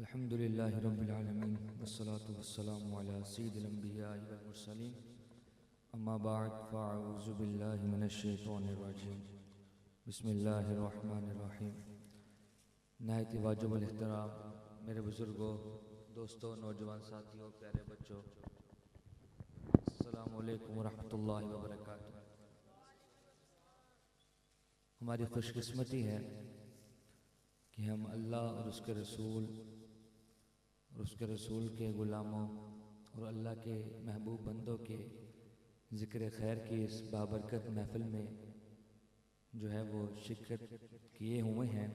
अल्हम्दुलिल्लाहि रब्बिल आलमीन वस्सलातु वस्सलामु अला सय्यिदिल अंबिया'i वल मुरसलीन अम्मा बअद फ़अऊज़ु बिल्लाहि मिनश शैतानिर रजीम बिस्मिल्लाहिर रहमानिर रहीम। नहायत वाजिब अल एहतराम मेरे बुज़ुर्गों, दोस्तों, नौजवान साथियों, प्यारे बच्चों, अस्सलामु अलैकुम व रहमतुल्लाहि व बरकातुहू। हमारी खुशकिस्मती है कि हम अल्लाह और उसके रसूल के ग़ुलामों और अल्लाह के महबूब बंदों के ज़िक्र खैर की इस बाबरकत महफ़िल में जो है वो शिरकत किए हुए हैं।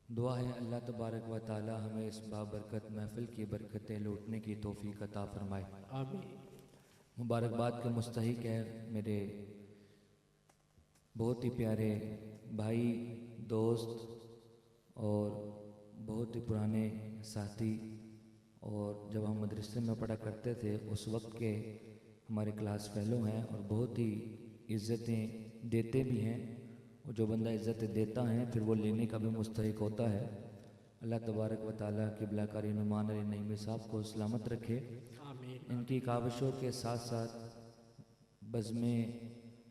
दुआ है अल्लाह तबारक व ताला हमें इस बाबरकत महफ़िल की बरकतें लूटने की तौफ़ीक़ अता फ़रमाए, आमीन। मुबारकबाद के मुस्तहिक़ है मेरे बहुत ही प्यारे भाई, दोस्त और बहुत ही पुराने साथी, और जब हम मदरसे में पढ़ा करते थे उस वक्त के हमारे क्लास फेलो हैं और बहुत ही इज़्ज़तें देते भी हैं। और जो बंदा इज़्ज़तें देता है फिर वो लेने का भी मुस्तहिक़ होता है। अल्लाह तबारक व ताला क़िबला कारी नुमान अली नईमी साहब को सलामत रखे, आमीन। इनकी काविशों के साथ साथ बज़्मे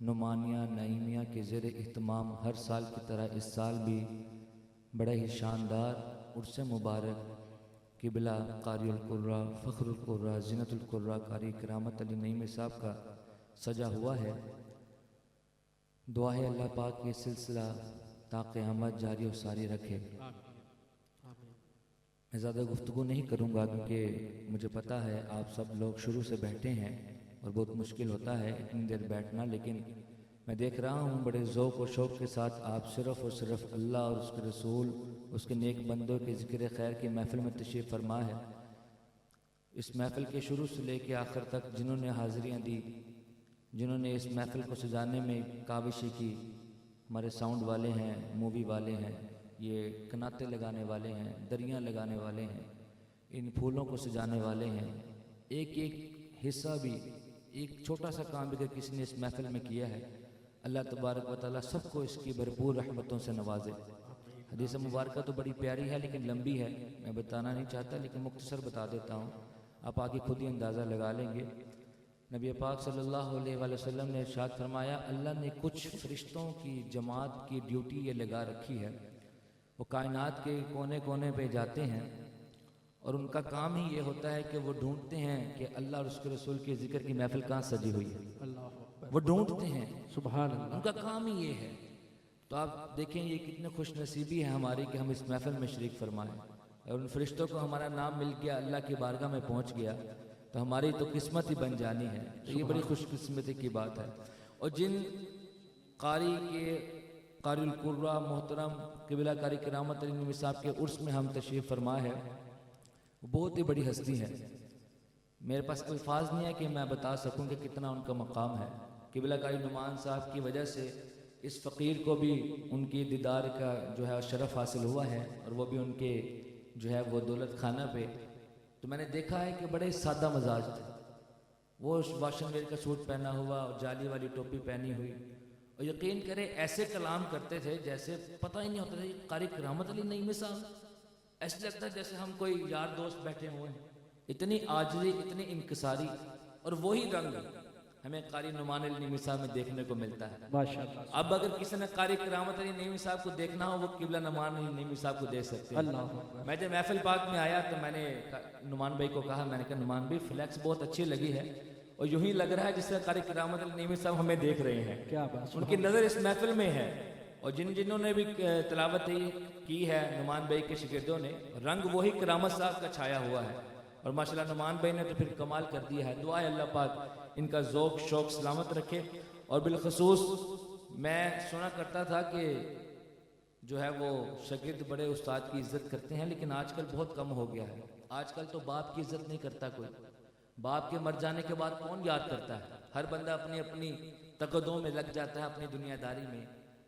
नुमानिया नईमिया के ज़ेर इह्तिमाम हर साल की तरह इस साल भी बड़ा ही शानदार उर्स मुबारक क़िबला क़ारिउल क़ुर्रा फ़ख़्रुल क़ुर्रा ज़ीनतुल क़ुर्रा कारी करामत अली नईमी साहब का सजा हुआ है। दुआ है अल्लाह पाक ये सिलसिला ता क़यामत जारी और सारी रखे। मैं ज़्यादा गुफ्तगू नहीं करूँगा क्योंकि मुझे पता है आप सब लोग शुरू से बैठे हैं और बहुत मुश्किल होता है इतनी देर बैठना, लेकिन मैं देख रहा हूँ बड़े ज़ौक़ और शौक़ के साथ आप सिर्फ़ और सिर्फ अल्लाह और उसके रसूल उसके नेक बंदों के ज़िक्र खैर की महफ़िल में तशरीफ़ फरमा है। इस महफ़िल के शुरू से लेकर आखिर तक जिन्होंने हाज़िरियाँ दी, जिन्होंने इस महफ़िल को सजाने में काविशें की, हमारे साउंड वाले हैं, मूवी वाले हैं, ये कनाते लगाने वाले हैं, दरियाँ लगाने वाले हैं, इन फूलों को सजाने वाले हैं, एक एक हिस्सा भी, एक छोटा सा काम भी अगर किसी ने इस महफ़िल में किया है, अल्लाह तबारक व तआला सबको इसकी भरपूर रहमतों से नवाजे। हदीस मुबारक तो बड़ी प्यारी है लेकिन लंबी है, मैं बताना नहीं चाहता, लेकिन मुख्तसर बता देता हूँ, आप आगे खुद ही अंदाज़ा लगा लेंगे। नबी पाक सल्लल्लाहु अलैहि वसल्लम ने इरशाद फरमाया, अल्लाह ने कुछ फरिश्तों की जमात की ड्यूटी ये लगा रखी है, वो कायनात के कोने कोने पे जाते हैं और उनका काम ही ये होता है कि वो ढूंढते हैं कि अल्लाह और उसके रसूल के ज़िक्र की महफ़िल कहाँ सजी हुई है। वो ढूंढते हैं, सुभान अल्लाह, उनका काम ही ये है। तो आप देखें ये कितने खुश नसीबी है हमारी कि हम इस महफ़िल में शरीक फरमाएँ और उन फरिश्तों को हमारा नाम मिल गया, अल्लाह की बारगाह में पहुँच गया, तो हमारी तो किस्मत ही बन जानी है। तो ये बड़ी खुशकिस्मती की बात है। और जिन कारी के क़ारिउल क़ुर्रा मोहतरम क़िबला कारी करामत अली नईमी साहब के उर्स में हम तशरीफ़ फरमा है, बहुत ही बड़ी हस्ती है। मेरे पास अल्फाज नहीं है कि मैं बता सकूं कि कितना उनका मकाम है। क़िबला कारी नुमान साहब की वजह से इस फ़कीर को भी उनकी दीदार का जो है शरफ़ हासिल हुआ है और वो भी उनके जो है वो दौलत खाना पे। तो मैंने देखा है कि बड़े सादा मजाज थे, वो वाशन वेयर का सूट पहना हुआ और जाली वाली टोपी पहनी हुई, और यकीन करें ऐसे कलाम करते थे जैसे पता ही नहीं होता था कारी करामत अली नईमी साहब, ऐसे लगता है जैसे हम कोई यार दोस्त बैठे हुए हैं। इतनी आजरी, इतनी इनकिसारी, और वही रंग हमें कारी नुमान अली नईमी साहब में देखने को मिलता है। माशाअल्लाह। अब अगर किसी ने कारी करामत अली नईमी साहब को देखना हो वो क़िबला नुमान अली नईमी साहब को देख सकते हैं। अल्लाह। मैं जब महफिल पाक में आया तो मैंने नुमान भाई को कहा, मैंने कहा नुमान भाई फ्लैक्स बहुत अच्छी लगी है और यूं ही लग रहा है जिससे कारी करामत अली नईमी साहब हमें देख रहे हैं। क्या बात, उनकी नज़र इस महफिल में है। और जिन्होंने भी तिलावत की है नुमान भाई के शिगिर्दों ने, रंग वही करामत साहब का छाया हुआ है। और माशाल्लाह नुमान भाई ने तो फिर कमाल कर दिया है। दुआ है अल्लाह पाक इनका ज़ौक़ शौक़ सलामत रखे। और बिलखसूस मैं सुना करता था कि जो है वो शागिर्द बड़े उस्ताद की इज़्ज़त करते हैं, लेकिन आजकल बहुत कम हो गया है। आजकल तो बाप की इज़्ज़त नहीं करता कोई, बाप के मर जाने के बाद कौन याद करता है। हर बंदा अपनी अपनी तकदों में लग जाता है, अपनी दुनियादारी में।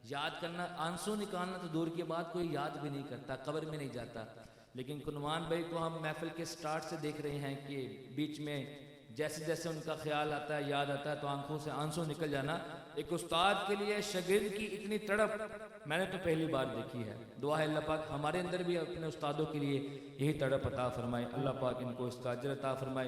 याद करना, आंसू निकालना तो दूर की बात, कोई याद भी नहीं करता, कब्र में नहीं जाता। लेकिन नुमान भाई को हम महफिल के स्टार्ट से देख रहे हैं कि बीच में जैसे जैसे उनका ख्याल आता है, याद आता है, तो आंखों से आंसू निकल जाना। एक उस्ताद के लिए शागिर्द की इतनी तड़प मैंने तो पहली बार देखी है। दुआ है अल्लाह पाक हमारे अंदर भी अपने उस्तादों के लिए यही तड़प अता फरमाए, अल्लाह पाक इनको इसका अजर अता फरमाए।